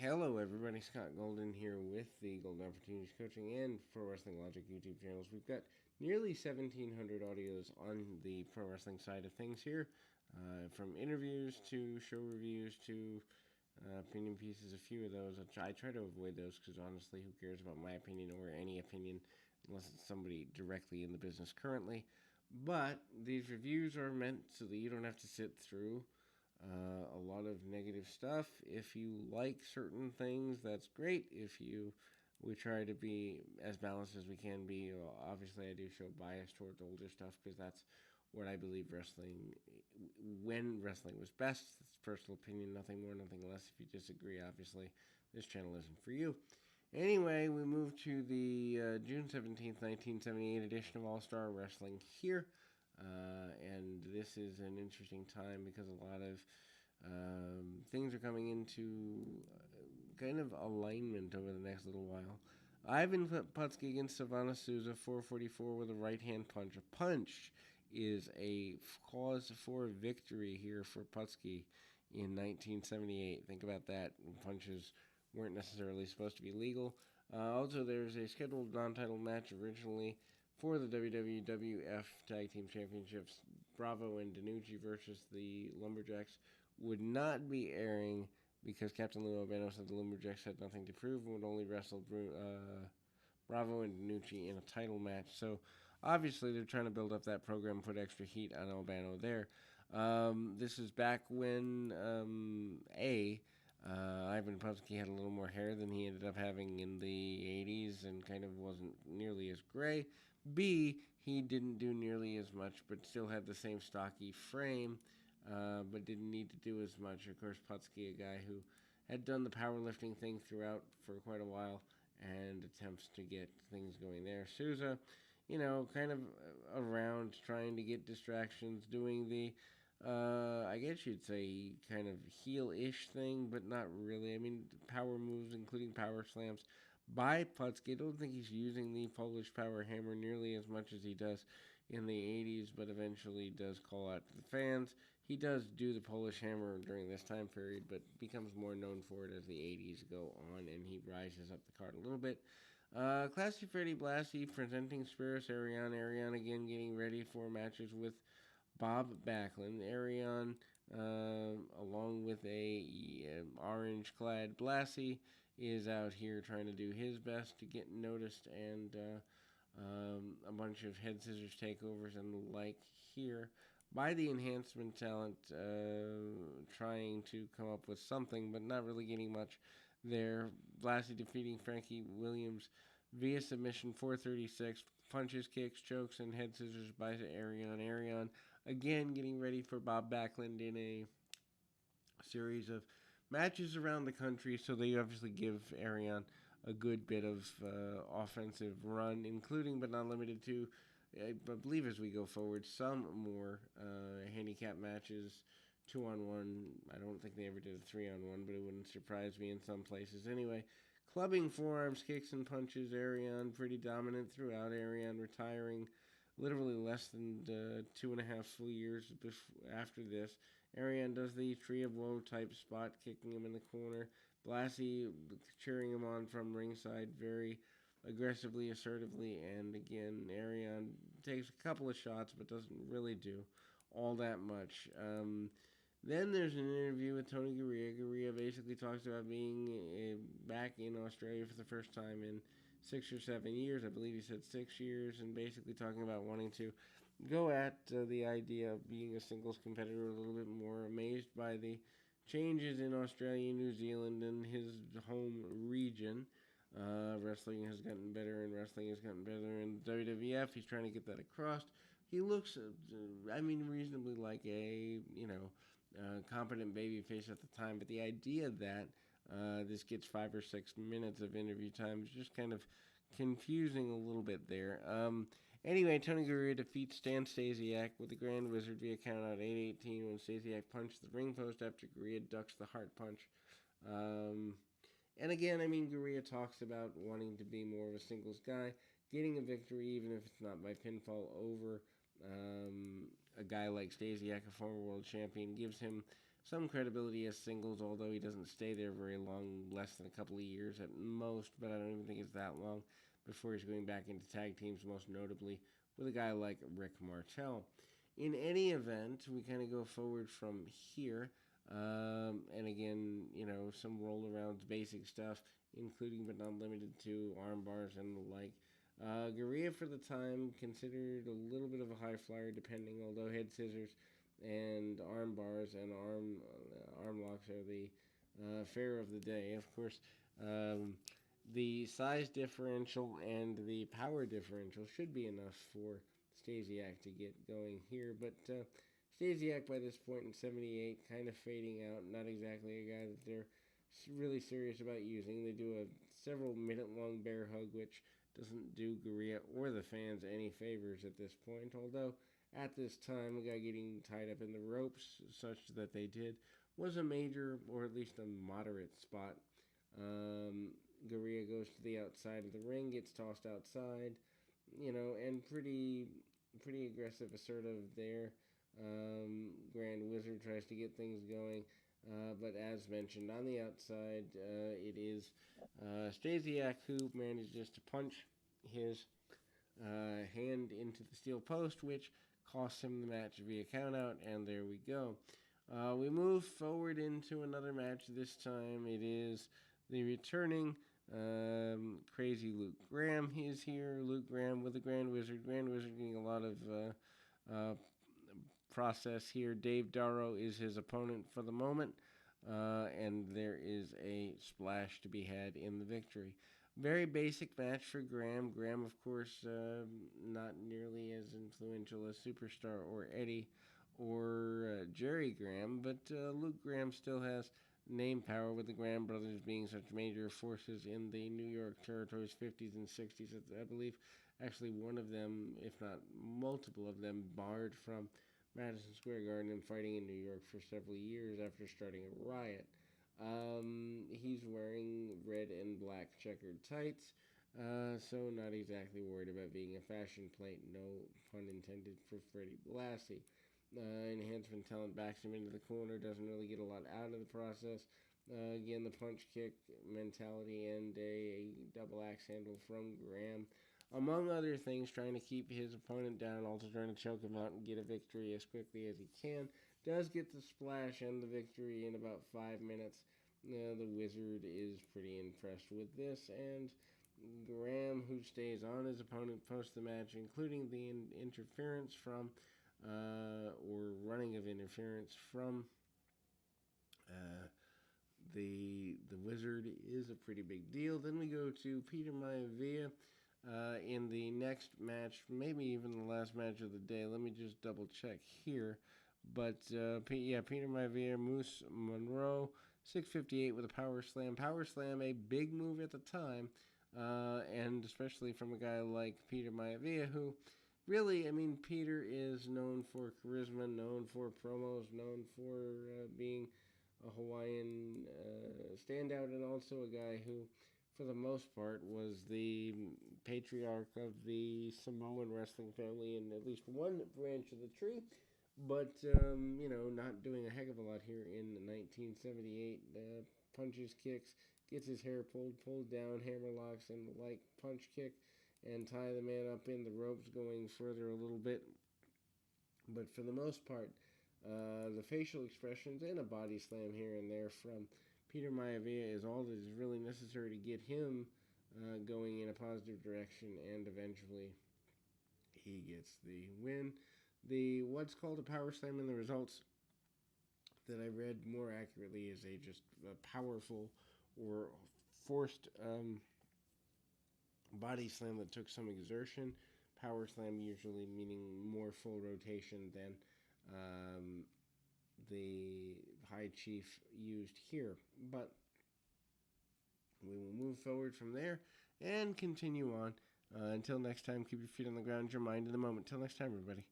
Hello, everybody. Scott Golden here with the Golden Opportunities Coaching and Pro Wrestling Logic YouTube channels. We've got nearly 1,700 audios on the pro wrestling side of things here, from interviews to show reviews to opinion pieces. A few of those. I try to avoid those because honestly, who cares about my opinion or any opinion unless it's somebody directly in the business currently. But these reviews are meant so that you don't have to sit through a lot of negative stuff. If you like certain things, that's great. We try to be as balanced as we can be. Obviously, I do show bias towards older stuff because that's what I believe when wrestling was best. It's personal opinion, nothing more, nothing less. If you disagree, obviously, this channel isn't for you. Anyway, we move to the June 17th, 1978 edition of All Star Wrestling here. And this is an interesting time because a lot of things are coming into kind of alignment over the next little while. Ivan Putski against Savannah Souza, 444 with a right hand punch. A punch is a cause for victory here for Putski in 1978. Think about that. Punches weren't necessarily supposed to be legal. Also, there's a scheduled non-title match originally for the WWF Tag Team Championships. Bravo and DiNucci versus the Lumberjacks would not be airing because Captain Lou Albano said the Lumberjacks had nothing to prove and would only wrestle Bravo and DiNucci in a title match. So obviously they're trying to build up that program, put extra heat on Albano there. This is back when Ivan Putski had a little more hair than he ended up having in the 80s and kind of wasn't nearly as gray. B, he didn't do nearly as much, but still had the same stocky frame, but didn't need to do as much. Of course, Putski, a guy who had done the powerlifting thing throughout for quite a while and attempts to get things going there. Souza, kind of around trying to get distractions, doing the I guess you'd say kind of heel-ish thing, but not really. I mean, power moves, including power slams by Putski. I don't think he's using the Polish power hammer nearly as much as he does in the 80s, but eventually does call out to the fans. He does do the Polish hammer during this time period, but becomes more known for it as the 80s go on, and he rises up the card a little bit. Classy Freddie Blassie presenting Spiros Arion. Arion again getting ready for matches with Bob Backlund. Arion, along with a orange-clad Blassie, is out here trying to do his best to get noticed, and a bunch of head scissors takeovers and the like here by the enhancement talent, trying to come up with something, but not really getting much there. Blassie defeating Frankie Williams via submission, 436. Punches, kicks, chokes, and head scissors by Arion. Arion again getting ready for Bob Backlund in a series of matches around the country, so they obviously give Arion a good bit of offensive run, including but not limited to, I believe as we go forward, some more handicap matches, 2-on-1. I don't think they ever did a 3-on-1, but it wouldn't surprise me in some places. Anyway, clubbing forearms, kicks, and punches. Arion pretty dominant throughout. Arion retiring literally less than 2.5 full years after this. Arion does the Tree of Woe type spot, kicking him in the corner. Blassie cheering him on from ringside very aggressively, assertively, and again, Arion takes a couple of shots but doesn't really do all that much. Then there's an interview with Tony Garea. Garea basically talks about being back in Australia for the first time in 6 or 7 years. I believe he said 6 years, and basically talking about wanting to go at the idea of being a singles competitor a little bit more, amazed by the changes in Australia, New Zealand, and his home region. Wrestling has gotten better, and wrestling has gotten better in WWF. He's trying to get that across. He looks, reasonably like a, competent babyface at the time, but the idea that this gets 5 or 6 minutes of interview time is just kind of confusing a little bit there. Anyway, Tony Garea defeats Stan Stasiak with the Grand Wizard via countout 8:18 when Stasiak punched the ring post after Garea ducks the heart punch. And again, Garea talks about wanting to be more of a singles guy, getting a victory, even if it's not by pinfall, over a guy like Stasiak, a former world champion, gives him some credibility as singles, although he doesn't stay there very long, less than a couple of years at most, but I don't even think it's that long before he's going back into tag teams, most notably with a guy like Rick Martel. In any event, we kind of go forward from here. And again, some roll around basic stuff, including but not limited to arm bars and the like. Garea for the time considered a little bit of a high flyer, depending, although head scissors and arm bars and arm locks are the fare of the day. Of course, the size differential and the power differential should be enough for Stasiak to get going here, but Stasiak by this point in 78 kind of fading out, not exactly a guy that they're really serious about using. They do a several minute long bear hug, which doesn't do Garea or the fans any favors at this point, although at this time a guy getting tied up in the ropes such that they did was a major or at least a moderate spot. Garea goes to the outside of the ring, gets tossed outside, and pretty aggressive, assertive there. Grand Wizard tries to get things going, but as mentioned, on the outside, it is Stasiak who manages to punch his hand into the steel post, which costs him the match via countout, and there we go. We move forward into another match. This time it is the returning crazy Luke Graham. He is here. Luke Graham with the Grand Wizard. Grand Wizard getting a lot of process here. Dave Darrow is his opponent for the moment, and there is a splash to be had in the victory. Very basic match for Graham. Graham, of course, not nearly as influential as Superstar or Eddie or Jerry Graham, but Luke Graham still has name power with the Graham brothers being such major forces in the New York territories, 50s and 60s. I believe actually one of them, if not multiple of them, barred from Madison Square Garden and fighting in New York for several years after starting a riot. He's wearing red and black checkered tights, so not exactly worried about being a fashion plate, no pun intended for Freddie Blassie. Enhancement talent backs him into the corner, doesn't really get a lot out of the process. Again, the punch kick mentality and a double axe handle from Graham. Among other things, trying to keep his opponent down, also trying to choke him out and get a victory as quickly as he can. Does get the splash and the victory in about 5 minutes. The Wizard is pretty impressed with this, and Graham, who stays on his opponent post the match, including the interference from, or running of interference from the Wizard, is a pretty big deal. Then we go to Peter Maivia in the next match, maybe even the last match of the day. Let me just double check here. But Peter Maivia, Moose Monroe, 658 with a power slam. Power slam, a big move at the time, and especially from a guy like Peter Maivia, who really, Peter is known for charisma, known for promos, known for being a Hawaiian standout, and also a guy who, for the most part, was the patriarch of the Samoan wrestling family in at least one branch of the tree. But, not doing a heck of a lot here in 1978. Punches, kicks, gets his hair pulled down, hammer locks, and the like, punch kick, and tie the man up in the ropes, going further a little bit. But for the most part, the facial expressions and a body slam here and there from Peter Maivia is all that is really necessary to get him going in a positive direction, and eventually he gets the win. The what's called a power slam in the results that I read more accurately is a powerful or forced body slam that took some exertion. Power slam usually meaning more full rotation than the High Chief used here. But we will move forward from there and continue on. Until next time, keep your feet on the ground, your mind in the moment. Until next time, everybody.